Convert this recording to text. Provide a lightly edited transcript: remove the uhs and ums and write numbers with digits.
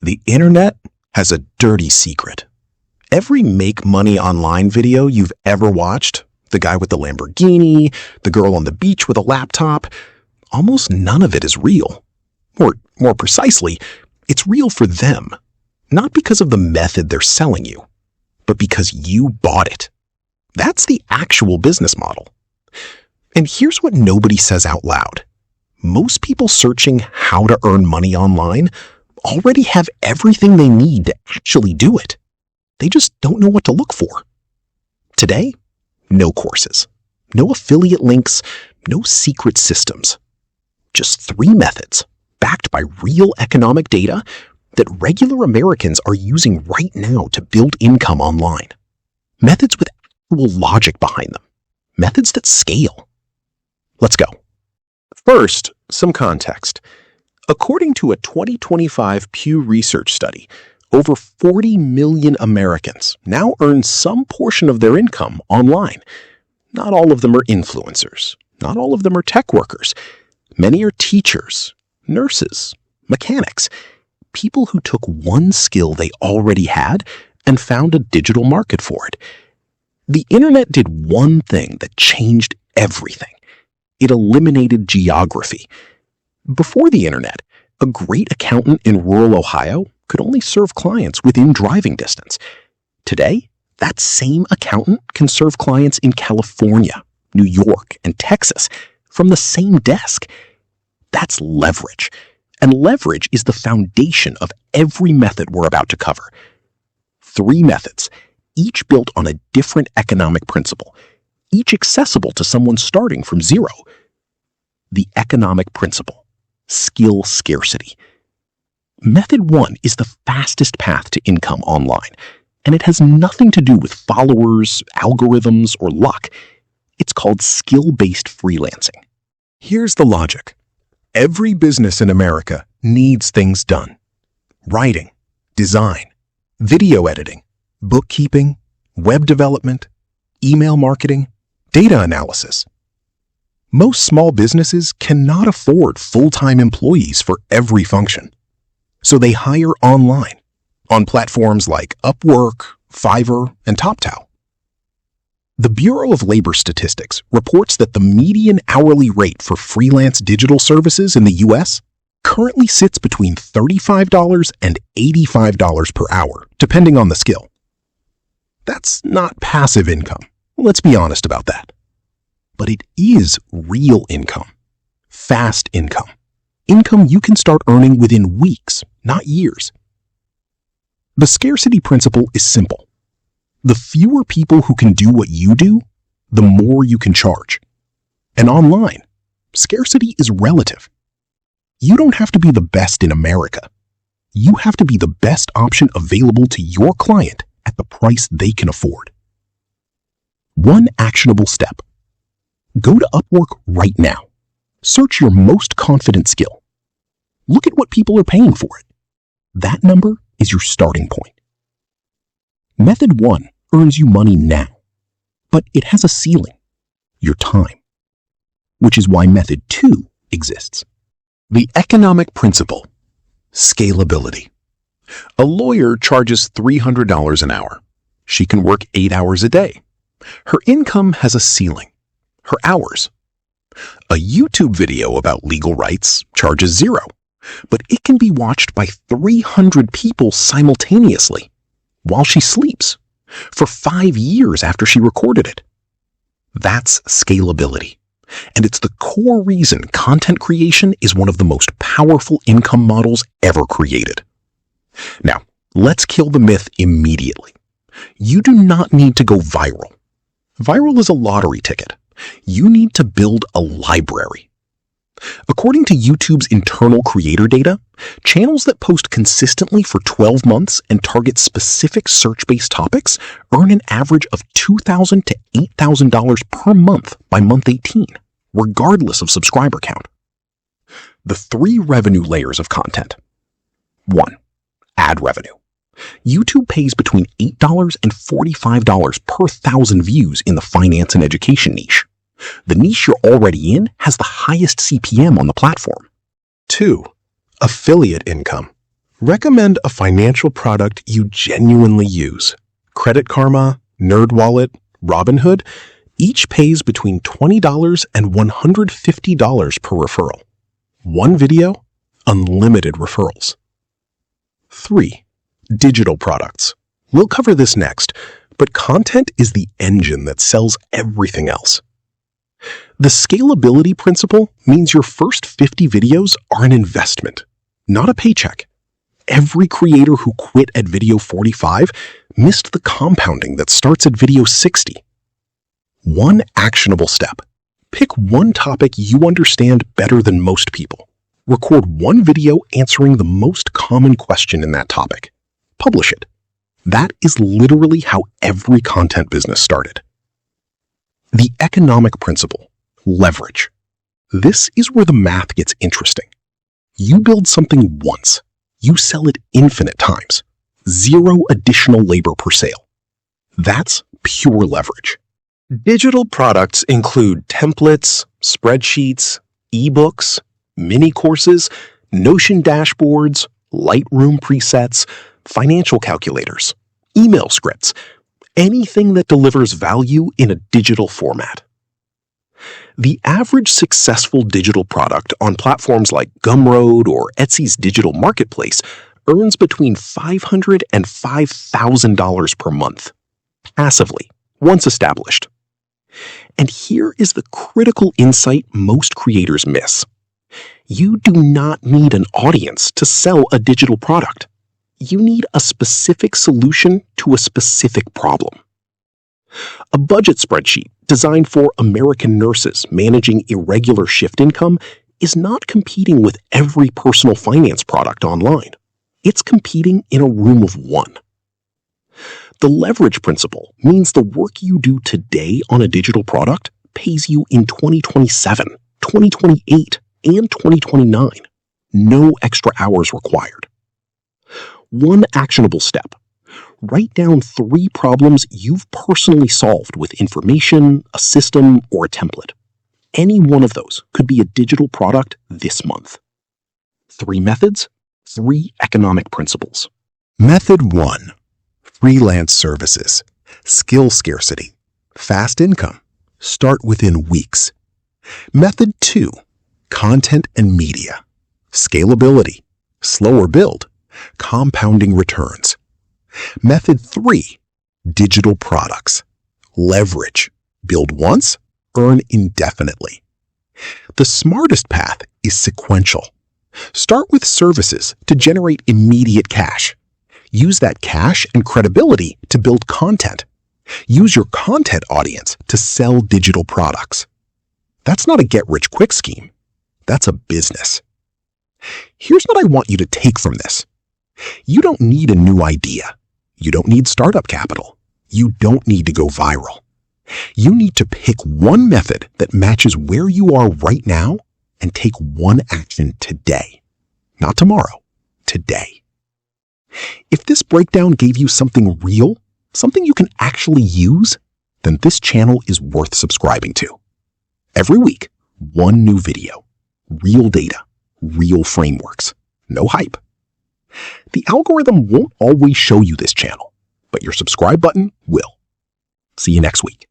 The internet has a dirty secret. Every make money online video you've ever watched, the guy with the Lamborghini, the girl on the beach with a laptop, almost none of it is real. Or more precisely, it's real for them, not because of the method they're selling you, but because you bought it. That's the actual business model. And here's what nobody says out loud. Most people searching how to earn money online already have everything they need to actually do it. They just don't know what to look for. Today, no courses, no affiliate links, no secret systems. Just 3 methods backed by real economic data that regular Americans are using right now to build income online. Methods with actual logic behind them. Methods that scale. Let's go. First, some context. According to a 2025 Pew Research study, over 40 million Americans now earn some portion of their income online. Not all of them are influencers. Not all of them are tech workers. Many are teachers, nurses, mechanics, people who took one skill they already had and found a digital market for it. The internet did one thing that changed everything. It eliminated geography. Before the internet, a great accountant in rural Ohio could only serve clients within driving distance. Today, that same accountant can serve clients in California, New York, and Texas from the same desk. That's leverage. And leverage is the foundation of every method we're about to cover. 3 methods, each built on a different economic principle, each accessible to someone starting from zero. The economic principle, skill scarcity. Method 1 is the fastest path to income online, and it has nothing to do with followers, algorithms, or luck. It's called skill-based freelancing. Here's the logic. Every business in America needs things done. Writing, design, video editing, bookkeeping, web development, email marketing, data analysis. Most small businesses cannot afford full-time employees for every function. So they hire online, on platforms like Upwork, Fiverr, and TopTal. The Bureau of Labor Statistics reports that the median hourly rate for freelance digital services in the U.S. currently sits between $35 and $85 per hour, depending on the skill. That's not passive income. Let's be honest about that. But it is real income, fast income, income you can start earning within weeks, not years. The scarcity principle is simple. The fewer people who can do what you do, the more you can charge. And online, scarcity is relative. You don't have to be the best in America. You have to be the best option available to your client at the price they can afford. One actionable step. Go to Upwork right now. Search your most confident skill. Look at what people are paying for it. That number is your starting point. Method 1 earns you money now, but it has a ceiling, your time, which is why Method 2 exists. The economic principle, scalability. A lawyer charges $300 an hour. She can work 8 hours a day. Her income has a ceiling, her hours. A YouTube video about legal rights charges $0, but it can be watched by 300 people simultaneously while she sleeps for 5 years after she recorded it. That's scalability, and it's the core reason content creation is one of the most powerful income models ever created. Now, let's kill the myth immediately. You do not need to go viral. Viral is a lottery ticket. You need to build a library. According to YouTube's internal creator data, channels that post consistently for 12 months and target specific search-based topics earn an average of $2,000 to $8,000 per month by month 18, regardless of subscriber count. The 3 revenue layers of content. 1. Ad revenue. YouTube pays between $8 and $45 per 1,000 views in the finance and education niche. The niche you're already in has the highest CPM on the platform. 2. Affiliate income. Recommend a financial product you genuinely use. Credit Karma, NerdWallet, Robinhood, each pays between $20 and $150 per referral. One video, unlimited referrals. 3. Digital products. We'll cover this next, but content is the engine that sells everything else. The scalability principle means your first 50 videos are an investment, not a paycheck. Every creator who quit at video 45 missed the compounding that starts at video 60. One actionable step. Pick one topic you understand better than most people. Record one video answering the most common question in that topic. Publish it. That is literally how every content business started. The economic principle, leverage. This is where the math gets interesting. You build something once. You sell it infinite times. 0 additional labor per sale. That's pure leverage. Digital products include templates, spreadsheets, ebooks, mini courses, Notion dashboards, Lightroom presets, financial calculators, email scripts, anything that delivers value in a digital format. The average successful digital product on platforms like Gumroad or Etsy's digital marketplace earns between $500 and $5,000 per month, passively, once established. And here is the critical insight most creators miss. You do not need an audience to sell a digital product. You need a specific solution to a specific problem. A budget spreadsheet designed for American nurses managing irregular shift income is not competing with every personal finance product online. It's competing in a room of one. The leverage principle means the work you do today on a digital product pays you in 2027, 2028, and 2029. No extra hours required. One actionable step. Write down 3 problems you've personally solved with information, a system, or a template. Any one of those could be a digital product this month. 3 methods, 3 economic principles. Method 1. Freelance services. Skill scarcity. Fast income. Start within weeks. Method 2. Content and media. Scalability. Slower build. Compounding returns. Method 3. Digital products. Leverage. Build once, earn indefinitely. The smartest path is sequential. Start with services to generate immediate cash. Use that cash and credibility to build content. Use your content audience to sell digital products. That's not a get-rich-quick scheme. That's a business. Here's what I want you to take from this. You don't need a new idea. You don't need startup capital. You don't need to go viral. You need to pick one method that matches where you are right now and take one action today. Not tomorrow, today. If this breakdown gave you something real, something you can actually use, then this channel is worth subscribing to. Every week, one new video, real data, real frameworks, no hype. The algorithm won't always show you this channel, but your subscribe button will. See you next week.